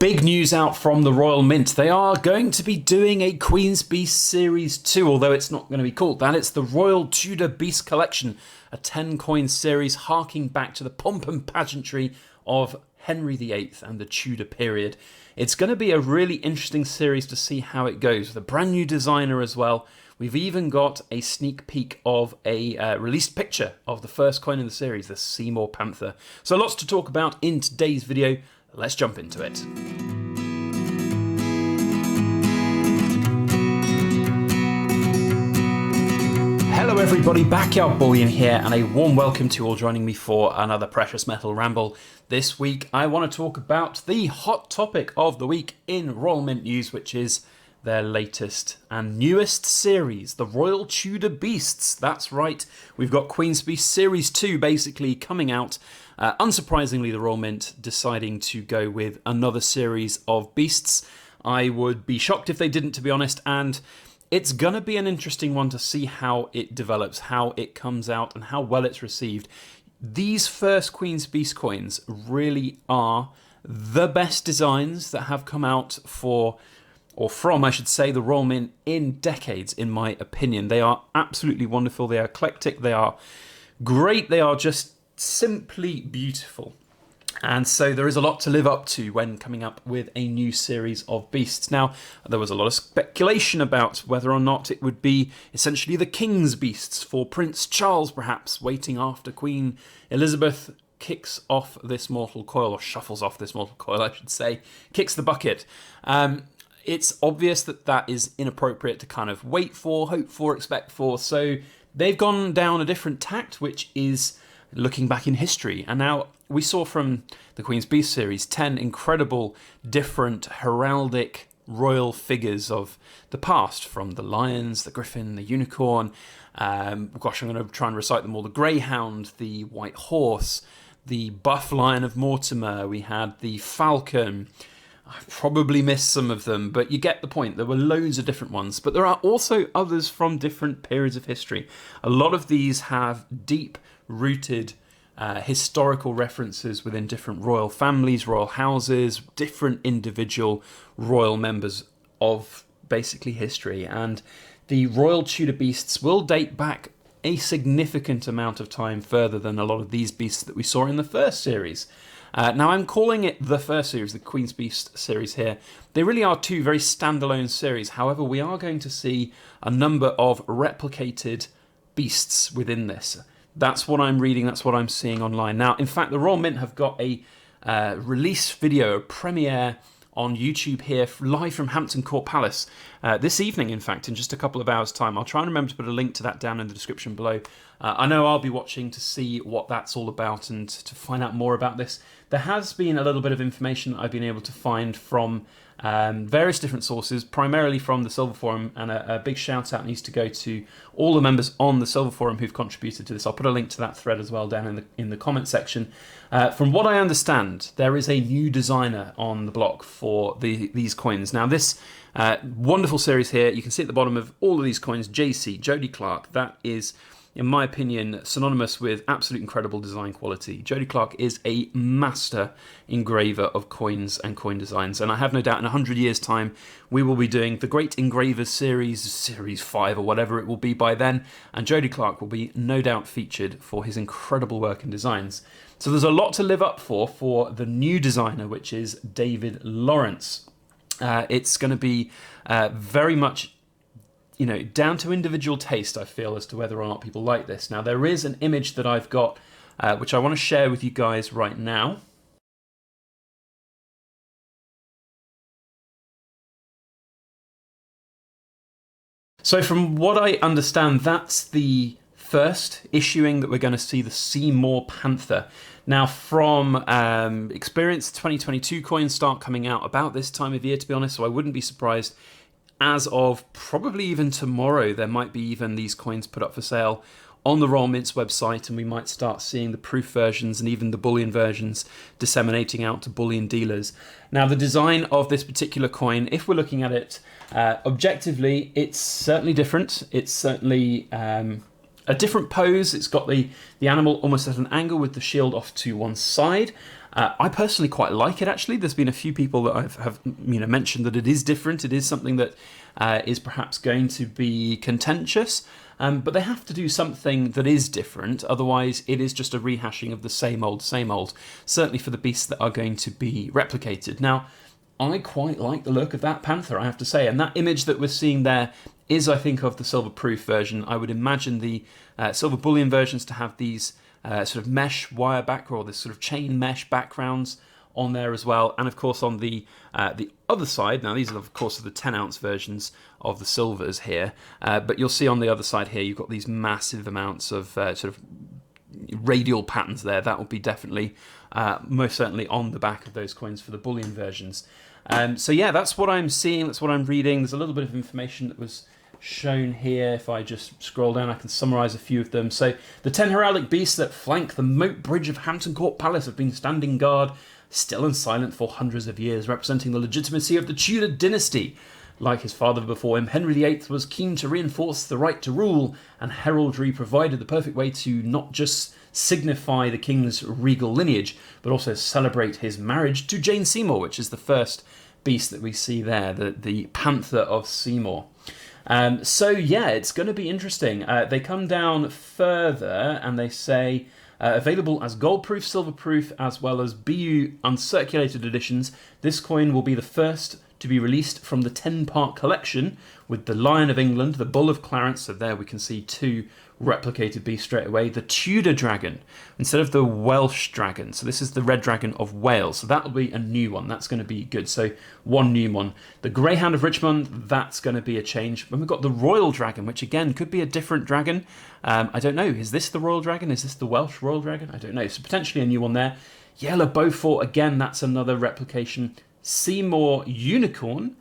Big news out from the Royal Mint. They are going to be doing a Queen's Beast Series 2, although it's not going to be called that. It's the Royal Tudor Beasts Collection, a 10-coin series harking back to the pomp and pageantry of Henry VIII and the Tudor period. It's going to be a really interesting series to see how it goes, with a brand new designer as well. We've even got a sneak peek of a released picture of the first coin in the series, the Seymour Panther. So lots to talk about in today's video. Let's jump into it. Hello everybody, Backyard Bullion here, and a warm welcome to you all joining me for another Precious Metal Ramble. This week I want to talk about the hot topic of the week in Royal Mint news, which is their latest and newest series, the Royal Tudor Beasts. That's right, we've got Queen's Beast Series 2 basically coming out. Unsurprisingly, the Royal Mint deciding to go with another series of beasts. I would be shocked if they didn't, to be honest, and it's going to be an interesting one to see how it develops, how it comes out, and how well it's received. These first Queen's Beast coins really are the best designs that have come out from, I should say, the Royal Mint in decades, in my opinion. They are absolutely wonderful. They are eclectic. They are great. They are just simply beautiful. And so there is a lot to live up to when coming up with a new series of beasts. Now, there was a lot of speculation about whether or not it would be essentially the King's Beasts for Prince Charles, perhaps, waiting after Queen Elizabeth kicks off this mortal coil, or shuffles off this mortal coil, I should say, kicks the bucket. It's obvious that that is inappropriate to kind of wait for, hope for, expect for. So they've gone down a different tact, which is looking back in history. And now we saw from the Queen's Beast series 10 incredible different heraldic royal figures of the past, from the lions, the griffin, the unicorn. Gosh, I'm going to try and recite them all. The greyhound, the white horse, the buff lion of Mortimer. We had the falcon. I've probably missed some of them, but you get the point. There were loads of different ones, but there are also others from different periods of history. A lot of these have deep-rooted historical references within different royal families, royal houses, different individual royal members of basically history. And the Royal Tudor Beasts will date back a significant amount of time further than a lot of these beasts that we saw in the first series. Now, I'm calling it the first series, the Queen's Beast series here. They really are two very standalone series. However, we are going to see a number of replicated beasts within this. That's what I'm reading, that's what I'm seeing online. Now, in fact, the Royal Mint have got a release video, a premiere on YouTube here, live from Hampton Court Palace, this evening, in fact, in just a couple of hours' time. I'll try and remember to put a link to that down in the description below. I know I'll be watching to see what that's all about and to find out more about this. There has been a little bit of information that I've been able to find from various different sources, primarily from the Silver Forum, and a big shout out needs to go to all the members on the Silver Forum who've contributed to this. I'll put a link to that thread as well down in the comment section. From what I understand, there is a new designer on the block for these coins. Now, this wonderful series here, you can see at the bottom of all of these coins, JC, Jodie Clark. That is, in my opinion, synonymous with absolute incredible design quality. Jodie Clark is a master engraver of coins and coin designs, and I have no doubt in 100 years' time we will be doing the Great Engravers Series 5 or whatever it will be by then, and Jodie Clark will be no doubt featured for his incredible work and designs. So there's a lot to live up for the new designer, which is David Lawrence. It's going to be very much, down to individual taste, I feel, as to whether or not people like this. Now, there is an image that I've got, which I want to share with you guys right now. So from what I understand, that's the first issuing that we're going to see, the Seymour Panther. Now, from experience, 2022 coins start coming out about this time of year, to be honest, so I wouldn't be surprised. As of probably even tomorrow, there might be even these coins put up for sale on the Royal Mint's website, and we might start seeing the proof versions and even the bullion versions disseminating out to bullion dealers. Now, the design of this particular coin, if we're looking at it objectively, it's certainly different. It's certainly a different pose. It's got the animal almost at an angle with the shield off to one side. I personally quite like it, actually. There's been a few people that have mentioned that it is different. It is something that is perhaps going to be contentious, but they have to do something that is different. Otherwise, it is just a rehashing of the same old, certainly for the beasts that are going to be replicated. Now, I quite like the look of that panther, I have to say, and that image that we're seeing there is, I think, of the silver proof version. I would imagine the silver bullion versions to have these sort of mesh wire back, or this sort of chain mesh backgrounds on there as well. And of course on the other side, now these are of course the 10-ounce versions of the silvers here, but you'll see on the other side here you've got these massive amounts of sort of radial patterns there. That will be definitely most certainly on the back of those coins for the bullion versions. So yeah, that's what I'm seeing, that's what I'm reading. There's a little bit of information that was shown here. If I just scroll down, I can summarise a few of them. So the 10 heraldic beasts that flank the moat bridge of Hampton Court Palace have been standing guard, still and silent for hundreds of years, representing the legitimacy of the Tudor dynasty. Like his father before him, Henry VIII was keen to reinforce the right to rule, and heraldry provided the perfect way to not just signify the king's regal lineage, but also celebrate his marriage to Jane Seymour, which is the first beast that we see there, the Panther of Seymour. So yeah, it's going to be interesting. They come down further and they say available as gold proof, silver proof, as well as BU uncirculated editions. This coin will be the first to be released from the 10-part collection with the Lion of England, the Bull of Clarence. So there we can see two replicated beasts straight away. The Tudor dragon instead of the Welsh dragon. So this is the red dragon of Wales. So that will be a new one. That's going to be good. So one new one. The Greyhound of Richmond, that's going to be a change. Then we've got the Royal Dragon, which again could be a different dragon. I don't know. Is this the Royal Dragon? Is this the Welsh Royal Dragon? I don't know. So potentially a new one there. Yellow Beaufort, again, that's another replication. Seymour Unicorn,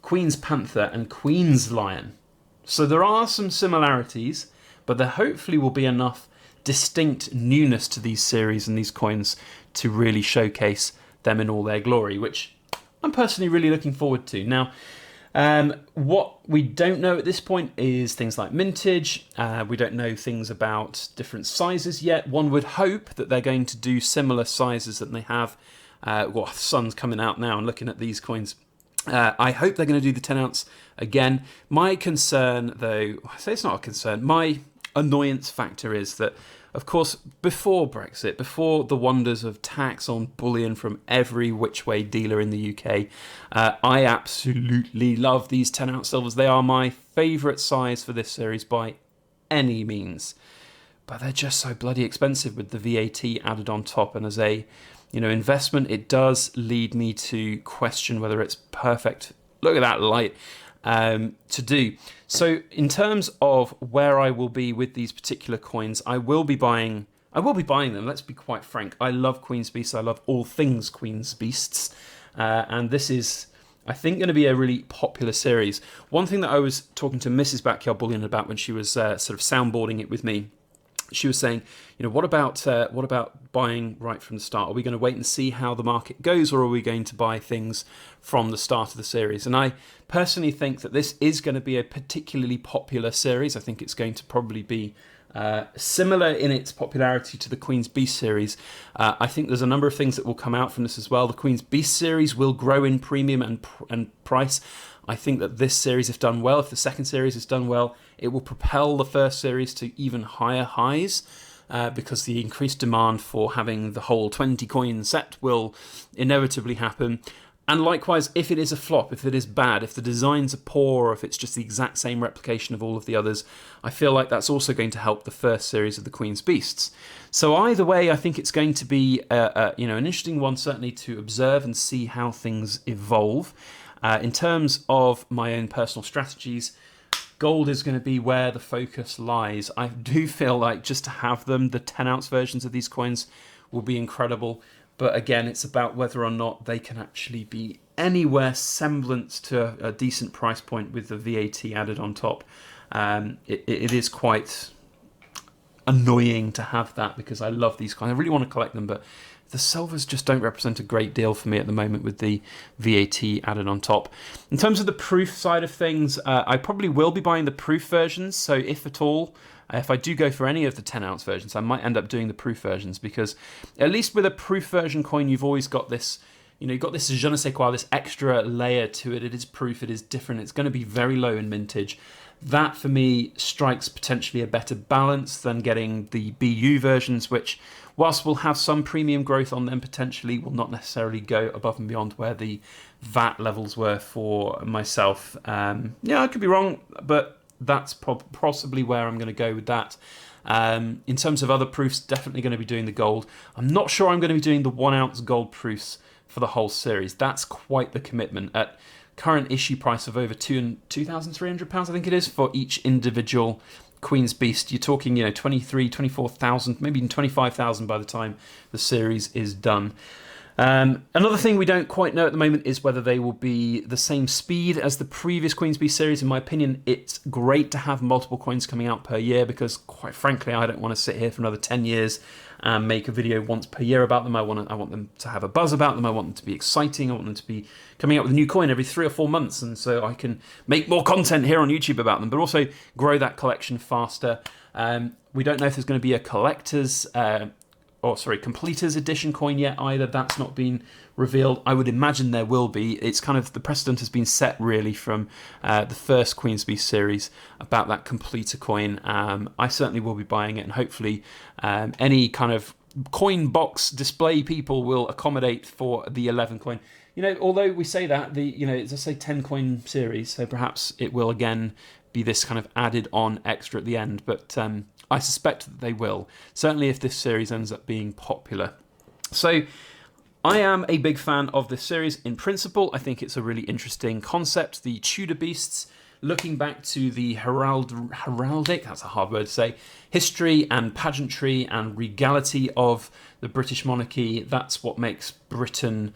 Queen's Panther, and Queen's Lion. So there are some similarities, but there hopefully will be enough distinct newness to these series and these coins to really showcase them in all their glory, which I'm personally really looking forward to. Now, what we don't know at this point is things like mintage. We don't know things about different sizes yet. One would hope that they're going to do similar sizes that they have. The sun's coming out now and looking at these coins. I hope they're going to do the 10-ounce again. My concern, though, I say it's not a concern, my annoyance factor is that, of course, before Brexit, before the wonders of tax on bullion from every which way dealer in the UK, I absolutely love these 10-ounce silvers. They are my favourite size for this series by any means. But they're just so bloody expensive with the VAT added on top, and as a investment, it does lead me to question whether it's perfect. Look at that light to do. So in terms of where I will be with these particular coins, I will be buying them. Let's be quite frank. I love Queen's Beasts. I love all things Queen's Beasts. And this is, I think, going to be a really popular series. One thing that I was talking to Mrs. Backyard Bullion about when she was sort of soundboarding it with me, she was saying, what about buying right from the start? Are we going to wait and see how the market goes, or are we going to buy things from the start of the series? And I personally think that this is going to be a particularly popular series. I think it's going to probably be similar in its popularity to the Queen's Beast series. I think there's a number of things that will come out from this as well. The Queen's Beast series will grow in premium and price. I think that this series, if done well, if the second series is done well, it will propel the first series to even higher highs, because the increased demand for having the whole 20 coin set will inevitably happen. And likewise, if it is a flop, if it is bad, if the designs are poor, or if it's just the exact same replication of all of the others, I feel like that's also going to help the first series of the Queen's Beasts. So either way, I think it's going to be an interesting one, certainly to observe and see how things evolve. In terms of my own personal strategies, gold is going to be where the focus lies. I do feel like just to have them, the 10-ounce versions of these coins will be incredible. But again, it's about whether or not they can actually be anywhere semblance to a decent price point with the VAT added on top. It is quite annoying to have that, because I love these coins. I really want to collect them, but the silvers just don't represent a great deal for me at the moment with the VAT added on top. In terms of the proof side of things, I probably will be buying the proof versions. So if at all, if I do go for any of the 10-ounce versions, I might end up doing the proof versions, because at least with a proof version coin, you've always got this, you've got this je ne sais quoi, this extra layer to it. It is proof, it is different, it's going to be very low in mintage. That, for me, strikes potentially a better balance than getting the BU versions, which, whilst will have some premium growth on them, potentially will not necessarily go above and beyond where the VAT levels were for myself. I could be wrong, but that's possibly where I'm going to go with that. In terms of other proofs, definitely going to be doing the gold. I'm not sure I'm going to be doing the 1 ounce gold proofs for the whole series. That's quite the commitment. At current issue price of over £2,300, I think it is, for each individual Queen's Beast, you're talking, 23, 24,000, maybe even 25,000 by the time the series is done. Another thing we don't quite know at the moment is whether they will be the same speed as the previous Queen's Beast series. In my opinion, it's great to have multiple coins coming out per year, because quite frankly, I don't want to sit here for another 10 years and make a video once per year about them. I want them to have a buzz about them. I want them to be exciting. I want them to be coming out with a new coin every 3 or 4 months, and so I can make more content here on YouTube about them, but also grow that collection faster. We don't know if there's going to be a completers edition coin yet either. That's not been revealed. I would imagine there will be. It's kind of, the precedent has been set really from the first Queen's Beast series about that completer coin. I certainly will be buying it, and hopefully any kind of coin box display people will accommodate for the 11 coin. Although we say that, it's a 10 coin series, so perhaps it will again be this kind of added on extra at the end, but I suspect that they will, certainly if this series ends up being popular. So I am a big fan of this series in principle. I think it's a really interesting concept. The Tudor Beasts, looking back to the heraldic, that's a hard word to say, history and pageantry and regality of the British monarchy. That's what makes Britain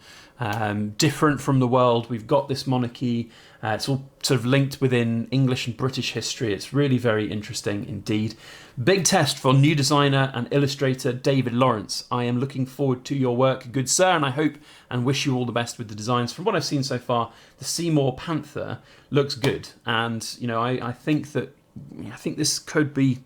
different from the world. We've got this monarchy. It's all sort of linked within English and British history. It's really very interesting indeed. Big test for new designer and illustrator David Lawrence. I am looking forward to your work, good sir, and I hope and wish you all the best with the designs. From what I've seen so far, the Seymour Panther looks good, and I think this could be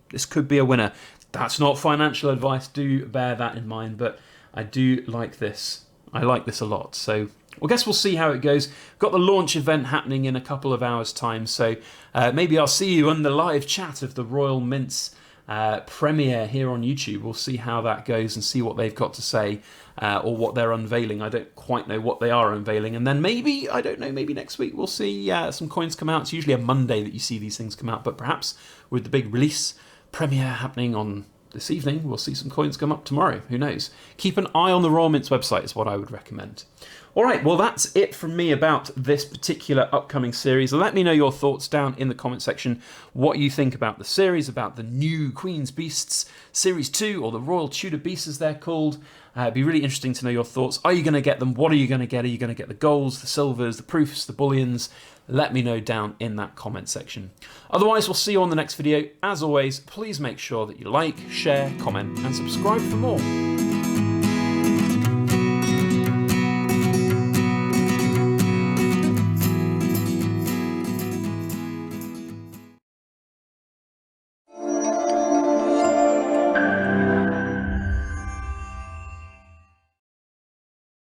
a winner. That's not financial advice, do bear that in mind, but I do like this. I like this a lot. So I guess we'll see how it goes. Got the launch event happening in a couple of hours' time, so maybe I'll see you on the live chat of the Royal Mint's premiere here on YouTube. We'll see how that goes and see what they've got to say, or what they're unveiling. I don't quite know what they are unveiling. And then maybe, I don't know, maybe next week we'll see some coins come out. It's usually a Monday that you see these things come out, but perhaps with the big release premiere happening on this evening, we'll see some coins come up tomorrow. Who knows? Keep an eye on the Royal Mint's website is what I would recommend. All right, well, that's it from me about this particular upcoming series. Let me know your thoughts down in the comment section, what you think about the series, about the new Queen's Beasts Series 2, or the Royal Tudor Beasts as they're called. It'd be really interesting to know your thoughts. Are you going to get them? What are you going to get? Are you going to get the golds, the silvers, the proofs, the bullions? Let me know down in that comment section. Otherwise, we'll see you on the next video. As always, please make sure that you like, share, comment, and subscribe for more.